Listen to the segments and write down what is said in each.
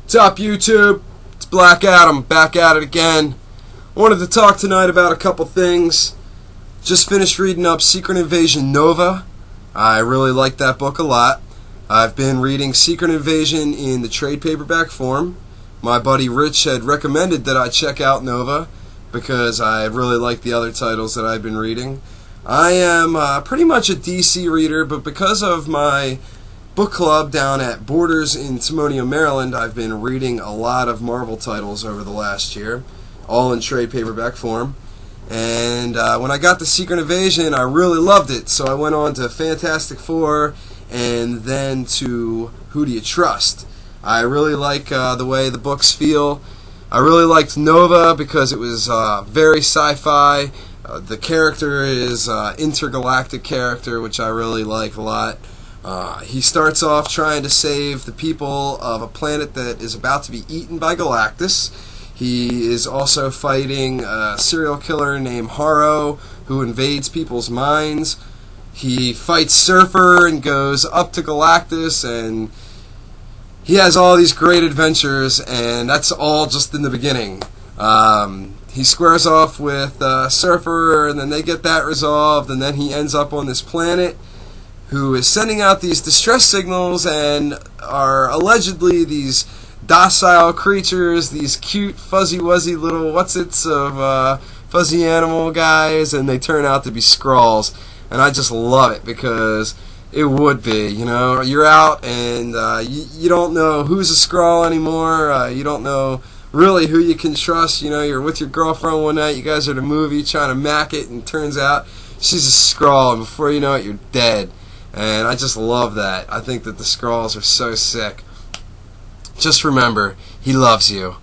What's up, YouTube? It's Black Adam, back at it again. I wanted to talk tonight about a couple things. Just finished reading up Secret Invasion Nova. I really like that book a lot. I've been reading Secret Invasion in the trade paperback form. My buddy Rich had recommended that I check out Nova because I really like the other titles that I've been reading. I am pretty much a DC reader, but because of my book club down at Borders in Timonium, Maryland, I've been reading a lot of Marvel titles over the last year, all in trade paperback form. And when I got to Secret Invasion, I really loved it, so I went on to Fantastic Four and then to Who Do You Trust? I really like the way the books feel. I really liked Nova because it was very sci-fi. The character is intergalactic character, which I really like a lot. He starts off trying to save the people of a planet that is about to be eaten by Galactus. He is also fighting a serial killer named Harrow who invades people's minds. He fights Surfer and goes up to Galactus, and he has all these great adventures, and that's all just in the beginning. He squares off with Surfer, and then they get that resolved, and then he ends up on this planet who is sending out these distress signals and are allegedly these docile creatures, these cute, fuzzy-wuzzy little what's-its of fuzzy animal guys, and they turn out to be skrulls. And I just love it because it would be, you know, you're out and you don't know who's a skrull anymore, you don't know really who you can trust, you know, you're with your girlfriend one night, you guys are at a movie trying to mac it, and turns out she's a skrull, and before you know it, you're dead. And I just love that. I think that the Skrulls are so sick. Just remember, he loves you.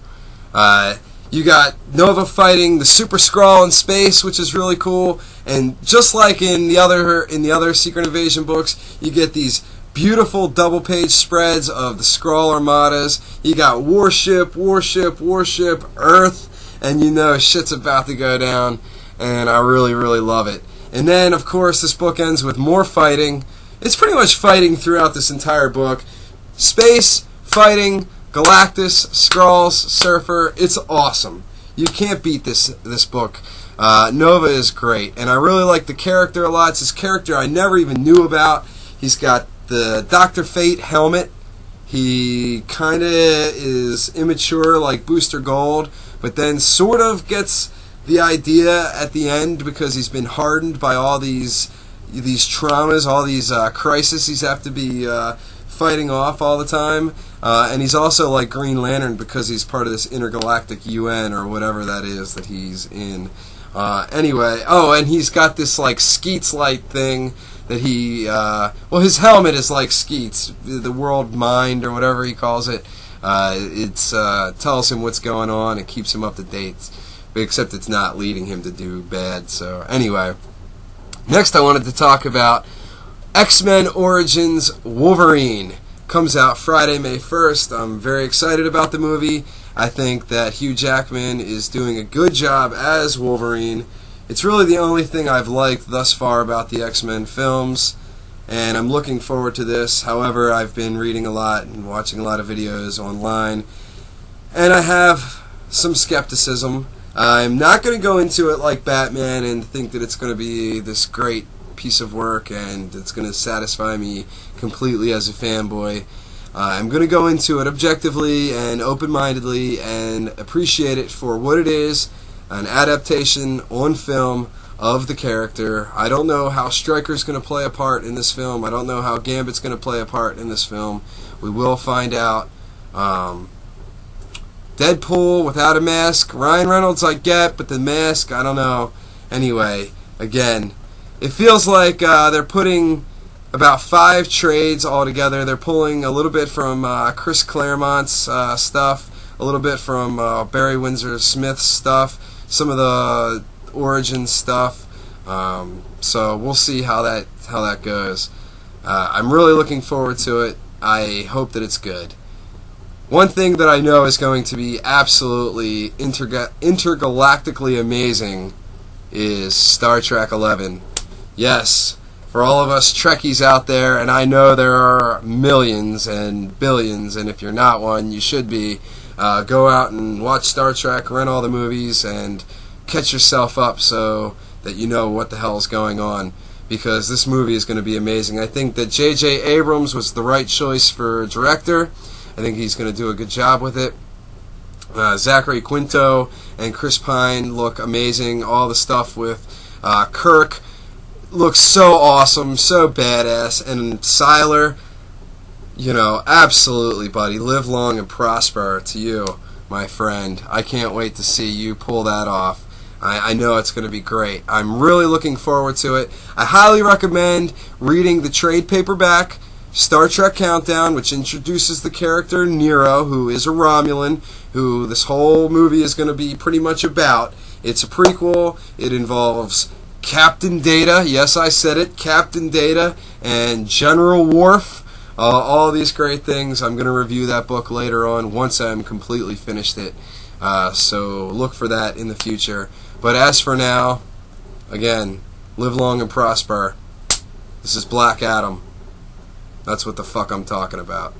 You got Nova fighting the Super Skrull in space, which is really cool. And just like in the other Secret Invasion books, you get these beautiful double-page spreads of the Skrull armadas. You got Warship, Warship, Warship, Earth, and you know shit's about to go down. And I really, really love it. And then, of course, this book ends with more fighting. It's pretty much fighting throughout this entire book. Space, fighting, Galactus, Skrulls, Surfer. It's awesome. You can't beat this book. Nova is great. And I really like the character a lot. It's this character I never even knew about. He's got the Dr. Fate helmet. He kind of is immature like Booster Gold, but then sort of gets the idea at the end because he's been hardened by all these traumas, all these crises he's have to be fighting off all the time. And he's also like Green Lantern because he's part of this intergalactic UN or whatever that is that he's in. Anyway, oh, and he's got this like Skeets light thing that he, well, his helmet is like Skeets, the world mind or whatever he calls it. It's tells him what's going on and keeps him up to date, except it's not leading him to do bad. So anyway, next I wanted to talk about X-Men Origins Wolverine. Comes out Friday, May 1st. I'm very excited about the movie. I think that Hugh Jackman is doing a good job as Wolverine. It's really the only thing I've liked thus far about the X-Men films, and I'm looking forward to this. However, I've been reading a lot and watching a lot of videos online, and I have some skepticism. I'm not going to go into it like Batman and think that it's going to be this great piece of work and it's going to satisfy me completely as a fanboy. I'm going to go into it objectively and open-mindedly and appreciate it for what it is, an adaptation on film of the character. I don't know how Stryker's going to play a part in this film. I don't know how Gambit's going to play a part in this film. We will find out. Deadpool without a mask. Ryan Reynolds I get, but the mask, I don't know. Anyway, again, it feels like they're putting about 5 trades all together. They're pulling a little bit from Chris Claremont's stuff, a little bit from Barry Windsor Smith's stuff, some of the Origin stuff. So we'll see how that goes. I'm really looking forward to it. I hope that it's good. One thing that I know is going to be absolutely intergalactically amazing is Star Trek 11. Yes, for all of us Trekkies out there, and I know there are millions and billions, and if you're not one, you should be. Go out and watch Star Trek, rent all the movies, and catch yourself up so that you know what the hell is going on, because this movie is going to be amazing. I think that J.J. Abrams was the right choice for director. I think he's going to do a good job with it. Zachary Quinto and Chris Pine look amazing. All the stuff with Kirk looks so awesome, so badass. And Siler, absolutely, buddy. Live long and prosper to you, my friend. I can't wait to see you pull that off. I know it's going to be great. I'm really looking forward to it. I highly recommend reading the trade paperback, Star Trek Countdown, which introduces the character Nero, who is a Romulan, who this whole movie is going to be pretty much about. It's a prequel. It involves Captain Data, yes, I said it, Captain Data, and General Worf. All these great things. I'm going to review that book later on once I'm completely finished it. So look for that in the future. But as for now, again, live long and prosper. This is Black Adam. That's what the fuck I'm talking about.